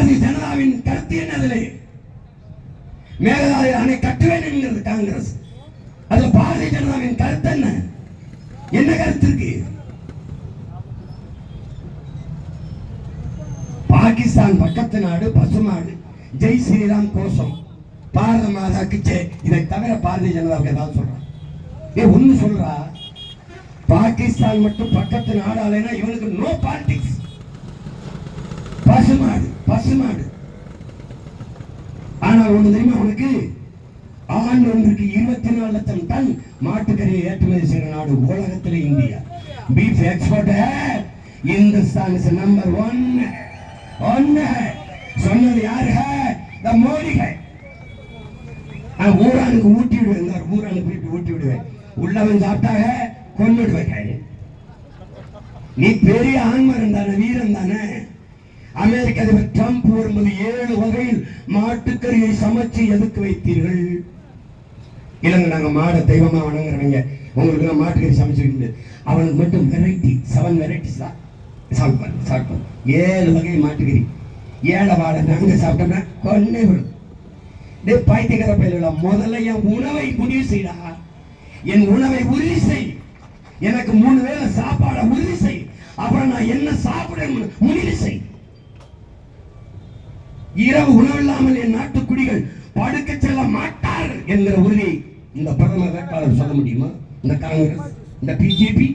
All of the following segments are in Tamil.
பாரதிய ஜனதாவின் கருத்து என்னதிலே? மேகதாது அணை கட்டுவேன் என்கிறது காங்கிரஸ். அதுல பாரதிய ஜனதாவின் கருத்து என்ன? என்ன கருத்து இருக்கு? பாகிஸ்தான் பக்கத்து நாடு, பசுநாடு, ஜெய் ஸ்ரீராம் கோஷம், பாரத மாதாக்கு ஜெய். இதை தவிர பாரதிய ஜனதாவுக்கு ஏதாவது சொல்றான்? ஒண்ணு சொல்றா, பாகிஸ்தான் மட்டும் பக்கத்து நாடாலேனா இவனுக்கு நோ பாலிடிக்ஸ். பசுநாடு பசுநாடு. ஆனா ஒண்ணு தெரியுமா உனக்கு? ஆண்டு ஒன்றுக்கு 24 லட்சம் டன் மாட்டுக்கறியை ஏற்றுமதி செய்கிற நாடு உலகத்திலே India. Beef export Hindustan is number 1 சொன்னது யாரு? மோடி. ஊரானுக்கு ஊட்டி விடுவேன், ஊரானுக்கு ஊட்டி விடுவேன். உள்ளவன் சாப்பிட்டாக கொன்னுடுவேன். நீ பெரிய ஆண்மரன் தானே, வீரன் தானே. அமெரிக்க அதிபர் ட்ரம்ப் வரும்போது 7 வகையில் மாட்டுக்கறியை சமைச்சு எதுக்கு வைத்தீர்கள்? இல்லைங்க, நாங்க மாட தெய்வமா வணங்குறவங்க, உங்களுக்கு மாட்டுக்கறி சமைச்சு. அவனுக்கு மட்டும் வெரைட்டி 7 வெரைட்டிஸ் தான் சாப்பிடுவான். 7 வகை மாட்டுக்கறி. 7 வாழை நாங்க சாப்பிட்டோம்னா கொன்னே விடும். பைத்தியக்கார பயில முதல்ல என் உணவை முடிவு செய்யடா. என் உணவை உறுதி செய். எனக்கு 3 வேளை சாப்பாட உறுதி செய். அப்புறம் நான் என்ன சாப்பிட முடிவு செய். இரவு உணவில்லாமல் என் நாட்டு குடிகள் படுக்க செல்ல மாட்டார்கள் என்கிற உறுதியை இந்த பிரதமர் வேட்பாளர் சொல்ல முடியுமா? இந்த காங்கிரஸ், இந்த பிஜேபி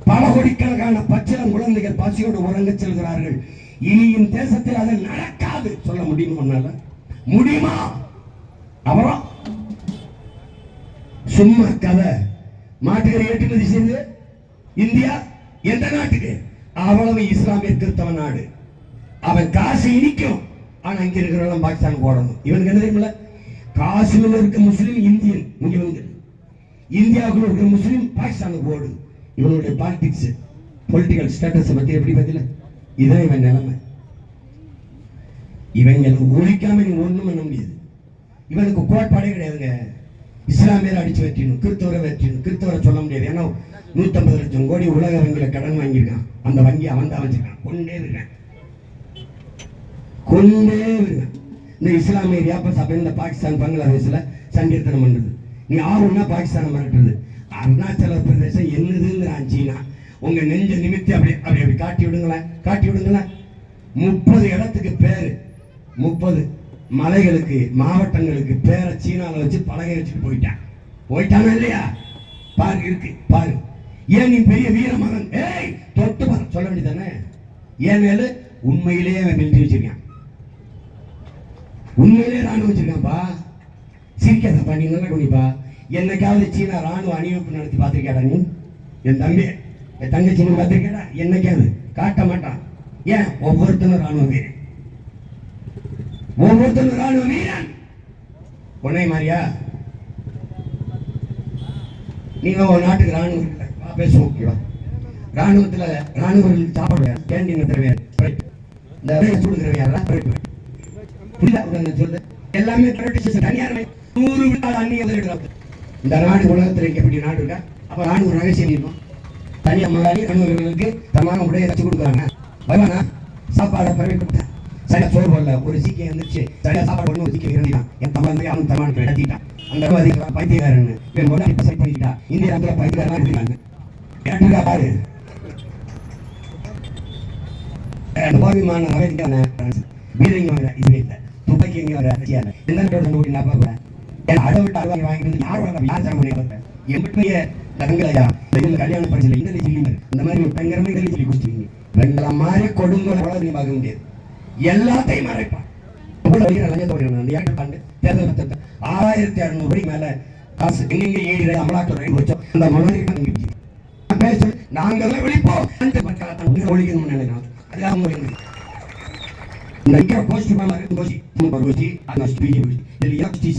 பல கோடிக்கணக்கான பச்சிளம் குழந்தைகள் பசியோடு உறங்க செல்கிறார்கள். இனியும் தேசத்தில் அது நடக்காது சொல்ல முடியுமா? முடியுமா? அப்புறம் சும்மா கதை. மாட்டுக்கறி ஏற்றுமதி செய்து இந்தியா எந்த நாட்டுக்கு? அவ்வளவு இஸ்லாமிய கிறிஸ்தவ நாடு. அவன் காசு இனிக்கும். ஆனா இங்க இருக்கிறவங்க பாகிஸ்தான் போடணும். இவனுக்கு என்ன தெரியுமில்ல? காசுல இருக்க முஸ்லீம் இந்தியன், இந்தியாவுக்குள்ள இருக்கிற முஸ்லீம் பாகிஸ்தானுக்கு போடு. இவனுடைய பாலிடிக்ஸ், பொலிட்டிக்கல் ஸ்டேட்டஸ் பத்தி எப்படி பதில? இதான் இவன் நிலைமை. இவங்க ஒழிக்காம நீ ஒண்ணும் பண்ண முடியாது. இவனுக்கு கோட்பாடே கிடையாதுங்க. இஸ்லாமியர் அடிச்சு வெற்றிடணும், கிறிஸ்தவரை வெற்றிடணும். கிறிஸ்தவரை சொல்ல முடியாது. ஏன்னா 150 லட்சம் கோடி உலக வங்கியில கடன் வாங்கியிருக்கான். அந்த வங்கி அவன் தான் வச்சிருக்கான். கொண்டே இருக்கான். இந்த இஸ்லாமிய வியாபார சபை இந்த பாகிஸ்தான் பங்களாதேஷ்ல சங்கீர்த்தனம் பண்றது. நீ ஆகும்னா பாகிஸ்தான் மிரட்டுறது. அருணாச்சல பிரதேசம் என்னதுங்கிறான் சீனா. உங்க நெஞ்ச நிமித்தி அப்படி அப்படி அப்படி காட்டி விடுங்களேன், காட்டி விடுங்களேன். 30 இடத்துக்கு பேரு, 30 மலைகளுக்கு, மாவட்டங்களுக்கு பேரை சீனால வச்சு பலகை வச்சுட்டு போயிட்டானா இல்லையா? பாரு இருக்கு பாரு. ஏன் நீ பெரிய வீரமகன், ஏய் தொட்டு பாரு சொல்ல வேண்டியதானே? ஏன் மேல உண்மையிலேயே அவன் மிலிட்டரி வச்சிருக்கான், உண்மையிலேயே ராணுவம் வச்சிருக்கான்ப்பா. சிரிக்காதப்பா, நீ நல்லா கவனிப்பா. என்னைக்காவது சீனா ராணுவ அணிவகுப்பு நடத்தி பார்த்திருக்கேடா நீ? என் தம்பி என் தங்கச்சி பார்த்திருக்கேடா? என்னைக்காவது காட்ட மாட்டான். ஏன்? ஒவ்வொருத்தனும் ராணுவ வீரன், ஒவ்வொருத்தனும் ராணுவ வீரன். உன்னை மாதிரியா? நீங்க ஒரு நாட்டுக்கு ராணுவம் இல்லை பேசுவோம். ராணுவத்துல ராணுவர்களுக்கு சாப்பாடு கேண்டீன் தருவார். இந்த சூடுகிறவையாரா சொல்லு. எல்லாமே தனியார் 100 விழுக்காடு அந்நிய. இந்த நாடு உலகத்தில் இருக்கப்படிய நாடு இருக்கா? அப்ப ராணுவ ரகசியம் இருக்கும். தனியா முதலாளி ராணுவர்களுக்கு தமான உடைய வச்சு கொடுக்குறாங்க. வருவானா? சாப்பாடை பரவிட்டு சரியா சோறு வரல. ஒரு சீக்கியம் இருந்துச்சு, சரியா சாப்பாடு ஒண்ணு ஒரு சீக்கியம் இருந்தான். என் தமிழ் அவன் தமான கட்டிட்டான். அந்த பைத்தியக்காரன் இவன் கொண்டாடி சரி பண்ணிக்கிட்டா. இந்திய நாட்டில் பைத்தியக்காரன் இருக்காங்க. கேட்டுக்கா பாரு. போவிமான அமெரிக்கான வீரங்க வர இதுவே இல்லை. துப்பாக்கி எங்க வர ரஷ்யால எந்த ஓடி நான் பார்ப்பேன். அதை விட்டு அறுவாங்க வாங்கிட்டு யார் யார் சார் பண்ணி பார்ப்பேன். எம்பிய தங்கலையா கல்யாணம் படிச்சல இந்த சொல்லிங்க. இந்த மாதிரி ஒரு பயங்கரமா இந்த சொல்லி குடிச்சிருக்கீங்க. வெள்ளை மாதிரி கொடுங்கோல நீ பார்க்க முடியாது. எல்லாத்தையும் மறைப்பான். தேர்தல் 6600 ரூபாய்க்கு மேல காசு எங்க ஏழு அமலாக்கத்துறை வச்சோம். அந்த மனதை நாங்கெல்லாம் வெளிப்போம் ஒழிக்கணும்னு நினைக்கிறோம். அதுக்காக இந்த போஸ்ட் போச்சு அந்த பிஜேபி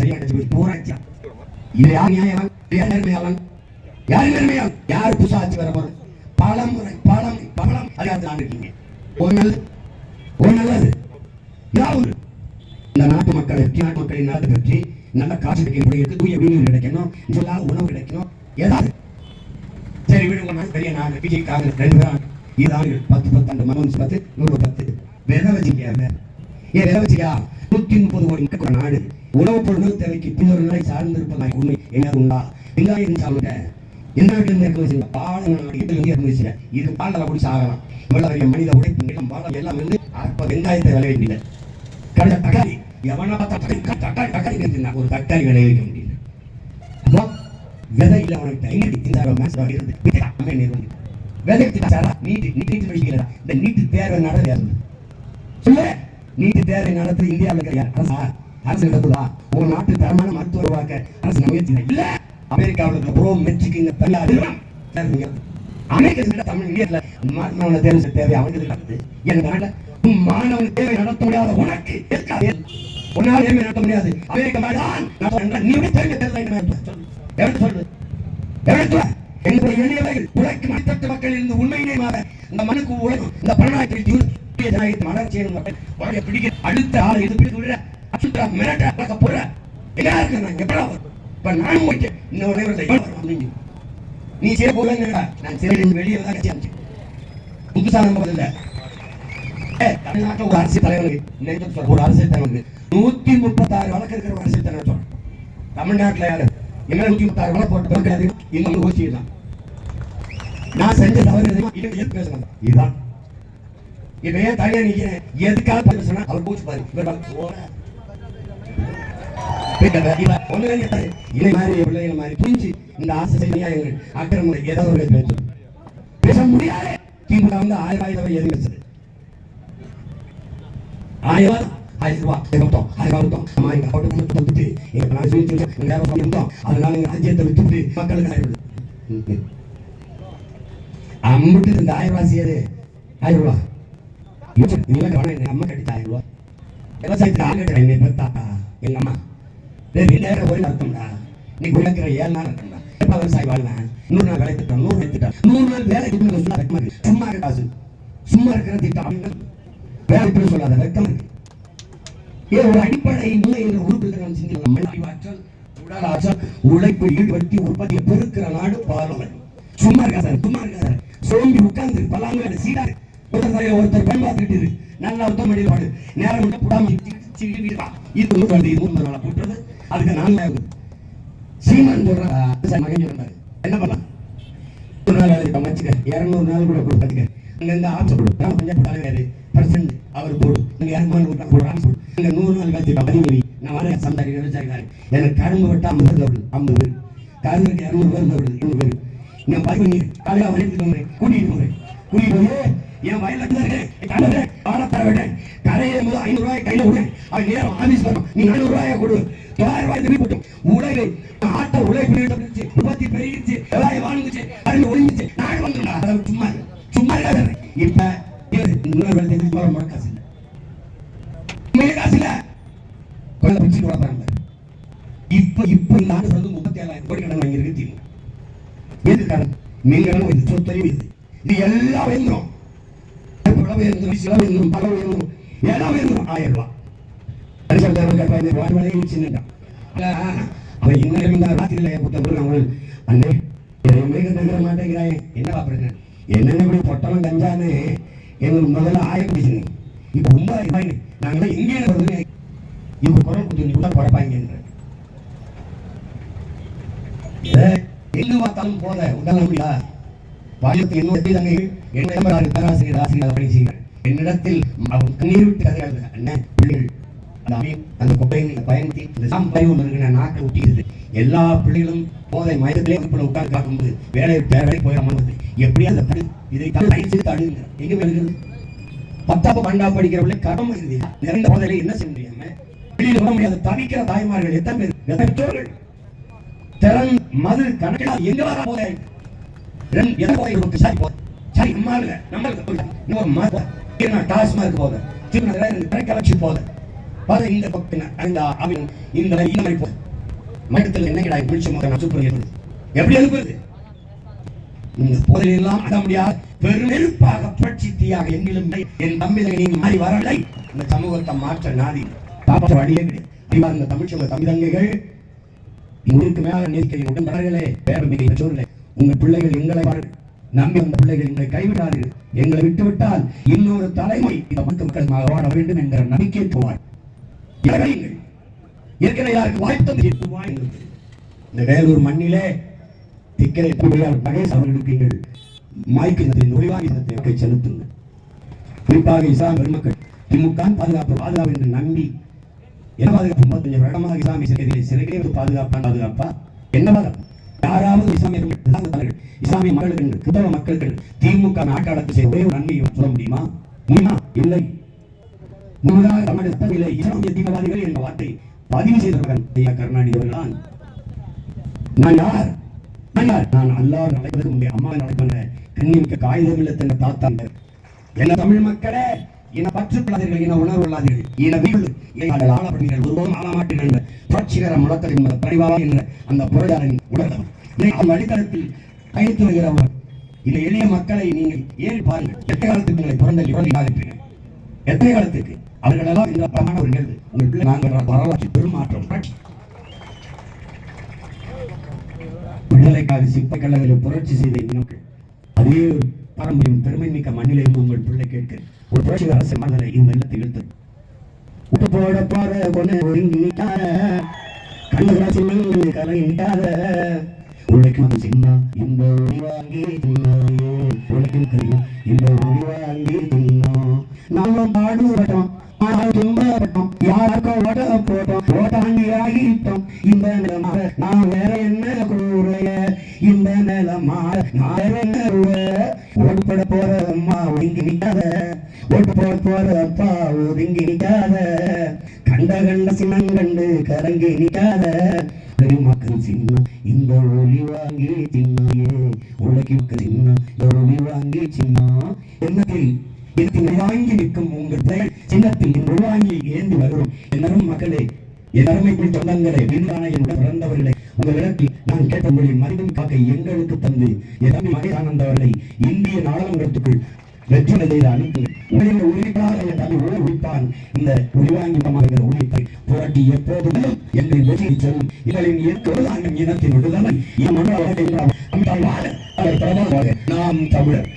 சரியா போராட்சி. இது யார் நியாயம்? யார் நேர்மையாளன்? யார் நேர்மையாளன்? யார் புசாச்சு வர போறது? பலமுறை பலம் பலம் அதிகாரத்தில் இருக்கீங்க. ஒரு நல்லது யாரு? இந்த நாட்டு மக்களை நாட்டு மக்களின் நலத்தை பற்றி நல்ல காசு கிடைக்கணும், தூய வீடு கிடைக்கணும், சொல்லாத உணவு கிடைக்கணும். ஏதாவது சரி விடுங்க. பெரிய நாடு விஜய் காங்கிரஸ் 2 பேரும் 10 10 மனோஜ் 10 110 வெத வச்சுக்க. ஏன் விலை வச்சுக்கா 130 கோடி மக்கள் நாடு உணவுப் பொருள் தேவைக்கு பின்னொரு நாளை சார்ந்திருப்பதாய் உண்மை எங்க உண்டா? வெங்காயம் சாப்பிட்ட எந்த நாட்டிலிருந்து இறக்குமதி பாலம் இது பாலில் குடிச்சு ஆகலாம். இவ்வளவு மனித உழைப்பு நிலம் பாலம் எல்லாம் வந்து அப்ப வெங்காயத்தை விளைவிக்க முடியல. கடை தக்காளி எவனா தக்காளி ஒரு தக்காளி விளைவிக்க முடியல. விதை இல்லை உனக்கு நீட்டு தேர்வை நடத்த இந்தியாவில் அரசு நடத்துதா? ஒரு நாட்டு தரமான மருத்துவ உருவாக்க அரசு முயற்சி இல்ல. அமெரிக்காவில் ப்ரோ மெட்ரிக் அமெரிக்க தமிழ் இந்தியாவில் மாணவனை தேர்வு தேவை அவனுக்கு நடக்குது. எங்க மாணவன் தேவை நடத்த முடியாத உனக்கு உன்னால் ஏமே நடத்த முடியாது. அமெரிக்க மாதிரி நீ சொல்லு எங்களுடைய எளியவர்கள் உழைக்கும் அடித்தட்டு மக்கள் இருந்து உண்மையிலே மாற இந்த மனுக்கு உழைக்கும் இந்த பணநாயகத்தில் வளர்ச்சியை பிடிக்க அடுத்த ஆள் இது பிடிக்க விடுற அச்சுட்டா மிரட்ட போற எங்க இருக்கு நான் எப்படா இப்ப நான் போயிட்டேன் இன்னொரு நீ செய்ய போல நான் சிறையிலிருந்து வெளியே தான் கட்சி அமைச்சேன். புதுசா நம்ம இல்லை தமிழ்நாட்டில் ஒரு அரசியல் தலைவருக்கு ஒரு அரசியல் தலைவருக்கு 136 வழக்கு இருக்கிற ஒரு அரசியல் தலைவர் சொல்றேன். தமிழ்நாட்டில் யாரு என்ன 136 வழக்கு போட்டு பிறக்காது இன்னும் கோச்சிக்கலாம். நான் செஞ்ச தவறு பேசலாம். இதுதான் இப்ப ஏன் தனியா நிக்கிறேன் எதுக்காக பேசுனா அவர் கோச்சு பாரு பிள்ளைகள் மாதிரி புரிஞ்சு இந்த ஆசை எங்கள் அக்கிரமுறை ஏதாவது பேச முடியாது. திமுக வந்து 1000 எது வச்சது 1000 ரூபாய் அதனால ராஜ்யத்தை விட்டு மக்களுக்கு அம்பிட்டு இந்த 1000 ரூபாய் செய்யாது 1000 ரூபாய் அம்மா கட்டிச்சு 1000 ரூபாய் விவசாயத்துக்கு ஆள் என்னை பார்த்தாப்பா எங்க அம்மா ஒரு அர்த்தம்டா நீ உழைக்கிற 7 நாள் அர்த்தம்டா. எப்ப விவசாயி வாழ்வேன் 100 நாள் வேலை திட்டம் 100 திட்டம் 100 நாள் வேலை சும்மா காசு சும்மா இருக்கிற திட்டம் வேலை சொல்லாத வெக்கம் இருக்கு. ஒரு அடிப்படை உழைப்பு ஈடுபடுத்தி உற்பத்தியை பெருக்கிற நாடு பாரம்பரியம். சும்மா இருக்காது சும்மா இருக்காது சோம்பி உட்கார்ந்து பலாங்க சீடா ஒருத்தர் பெண் பார்த்துக்கிட்டு நல்லா ஒருத்தர் மடியில் நேரம் இது 3 நாளா போட்டுறது அதுக்கு 4 சீமான் சொல்ற மகன் சொல்றாரு என்ன பண்ணலாம் 1 நாள் வேலை வச்சுக்க 200 நாள் கூட கொடுத்துக்க அங்கிருந்து ஆட்சி கொடு பஞ்சாயத்து பர்சன்ட் அவர் போடு நீங்க 100 நாள் வேலை பதினேறி நான் வர சந்தாரி விவசாயிக்காரன் எனக்கு கரும்பு வெட்டா 50 பேர் கரும்புக்கு 200 பேர் 200 பேர் நான் பதிவு நீர் காலையா வரைக்கும் கூட்டிட்டு போறேன் போய் என் வயல கரையை 500 ரூபாய் கையில விடு அவன் நேரம் ஆபீஸ் வரும் நீ 400 ரூபாயை கொடு 900 ரூபாய் திருப்பி போட்டோம் உழைவை ஆட்ட உழைப்பு உற்பத்தி பெருகிச்சு விவசாயம் வாழ்ந்துச்சு அருமை ஒழிஞ்சிச்சு நாடு வந்துடா சும்மா சும்மா இருக்காது. இப்ப காசு இல்லை காசு இல்ல பிடிச்சிட்டு வளர்ப்பாங்க. இப்ப இப்ப இந்த ஆண்டு வந்து 37,000 கோடி கடன் வாங்கியிருக்கு திமுக. எது கடன் மீன்களும் இது சொத்தறிவு இது எல்லாம் வேணும் எல்லாம் வேணும் 1000 ரூபாய் மாட்டேங்கிறாய் என்ன பாக்குறேன் என்னென்ன பொட்டலம் கஞ்சான்னு எங்களுக்கு முதல்ல 1000 பிடிச்சுங்க இப்ப 9,000 ரூபாய் நாங்க எங்கே வருது இப்ப குரல் கொடுத்து குறைப்பாங்க எங்க பார்த்தாலும் போத உடல் முடியா பாயத்து என்னுடைய பேராசிரியர் ஆசிரியர் பணி செய்கிறார். என்னிடத்தில் கண்ணீர் விட்டு கதைகள் அண்ணன் பிள்ளைகள் அந்த கொப்பையை பயன்படுத்தி இந்த சாம்பு நாட்டை ஒட்டிடுது. எல்லா பிள்ளைகளும் போதை மயத்திலே உட்கார்ந்து காக்கும்போது வேலை போயிடாமல் எப்படி அந்த இதை தடுங்க எங்க வருகிறது 10ஆம் 12ஆம் படிக்கிற பிள்ளை கடமை நிறைந்த போதையில என்ன செய்ய முடியாம வெளியில் வர முடியாத தவிக்கிற தாய்மார்கள் எத்தனை பேர் எத்தனை பெற்றோர்கள் திறன் மது கணக்கில் எங்க வர போதை டாஸ்மாக் போத கலெக்ஷன் போத இந்த மட்டத்தில் என்ன எப்படி அனுப்புறது இந்த போதையெல்லாம் அட முடியாது பெருநெருப்பாக புரட்சி தீயாக எங்கிலும் என் தம்பிதனை மாறி வரலை. இந்த சமூகத்தை மாற்ற நாதி காப்பாற்ற வழியே கிடையாது. இந்த தமிழ் சமூக தமிழங்கைகள் இங்கிருக்கு மேல நேர்களை உடன்படர்களே பேரமிகை பெற்றோர்களே உங்கள் பிள்ளைகள் எங்களை நம்பி அந்த பிள்ளைகள் எங்களை கைவிடாது, எங்களை விட்டுவிட்டால் இன்னொரு தலைமுறை இந்த மக்கள் வாழ வேண்டும் என்ற நம்பிக்கை போவார். ஏற்கனவே யாருக்கு வாய்ப்பு இந்த வேலூர் மண்ணிலே திக்கரை மகேஷ் அவர்களுக்கு எங்கள் மாய்க்கினத்தின் ஒளிவாகினத்தை செலுத்துங்கள். குறிப்பாக இஸ்லாம் பெருமக்கள் திமுக பாதுகாப்பு என்று நம்பி என்ன பாதுகாப்பு 35 வருடமாக இஸ்லாமிய சிறைகளே பாதுகாப்பா என்ன பாதுகாப்பு? யாராவது இஸ்லாமிய மக்களுக்கு கிறிஸ்தவ மக்களுக்கு திமுக நாட்டாளத்தை செய்ய ஒரே ஒரு நன்மையும் சொல்ல முடியுமா? இல்லை. இஸ்லாமிய தீவிரவாதிகள் என்ற வார்த்தை பதிவு செய்தவர்கள் ஐயா கருணாநிதி அவர்கள்தான். நான் யார்? நான் அல்லாஹ் அழைப்பதற்கு முன்பே அம்மா அழைப்பன கண்ணிமிக்க காகிதம் இல்ல தங்க தாத்தாங்க. என்ன தமிழ் மக்களே, இன பற்றுக்கொள்ளாதீர்கள், இன உணர்வு இல்லாதீர்கள், இன வீடு ஆளப்படுங்கள், ஒருபோதும் ஆளமாட்டீர்கள் என்ற புரட்சிகர முழக்கத்தின் பரிவாக என்ற அந்த பொருளாதாரின் உடலம் அந்த அடித்தளத்தில் பயணித்து வருகிறவர். இந்த எளிய மக்களை நீங்கள் ஏறி பாருங்கள். எத்தனை காலத்துக்கு உங்களை பிறந்த இருப்பீர்கள்? எத்தனை காலத்துக்கு? அவர்களெல்லாம் இந்த பிரமான ஒரு நிகழ்வு. உங்கள் பிள்ளை நாங்கள் வரலாற்று பெருமாற்றம் விடுதலைக்காக சிப்ப கல்லறையில் புரட்சி செய்த மக்கள் அதே ஒரு பாரம்பரியம் பெருமை மிக்க மண்ணிலிருந்து உங்கள் பிள்ளை கேட்க ஒரு புரட்சி அரசு மகளை இந்த இல்லத்தை இழுத்தது. விட்டு போட போற கொண்டு ஒருங்கிட்டார கண்ணுராசி கலங்கிட்டார உழைக்கும் சின்ன இந்த ஒளிவாங்கி தின்னாயே உழைக்கும் கரியா இந்த ஒளிவாங்கி தின்னோம். நாமும் பாடுபட்டோம், துன்பப்பட்டோம், யாருக்கும் ஓட்ட போட்டோம், ஓட்டாண்டி ஆகிட்டோம். இந்த நிலமாக நான் வேற என்ன கூறைய, இந்த நிலமாக நான் வேற என்ன ஓட்டு போட போற அம்மா ஒதுங்கி நிக்காத, ஓட்டு போட போற அப்பா ஒதுங்கி நிக்காத, கண்ட சின்னங்கண்டு கரங்கி நிக்காத, பெருமக்கள் சின்ன இந்த ஒளி வாங்கி சின்னையே உலகிற்கு சின்ன ஒளி வாங்கி சின்ன என்னத்தில் வாங்கி நிற்கும் உங்கள் பெயர் சின்னத்தில் உள்வாங்கி ஏந்தி வரும் என்னரும் மக்களே, என் அருமைக்குள் சொந்தங்களே, வீணான என்னுடன் பிறந்தவர்களே, உங்களிடத்தில் நான் கேட்ட மொழி மனிதன் காக்க எங்களுக்கு தந்து என் மகேசானந்தவர்களை இந்திய நாடாளுமன்றத்துக்குள் வெற்றி செய்த அனுப்புங்கள். உங்களின் உரிமைக்காக என் தமிழ் உணவு உழைப்பான். இந்த உரிவாங்கிற உழைப்பை புரட்டி எப்போதும் எங்களின் வெற்றி செல்லும். எங்களின் இனத்தின் விடுதலை நாம் தமிழர்.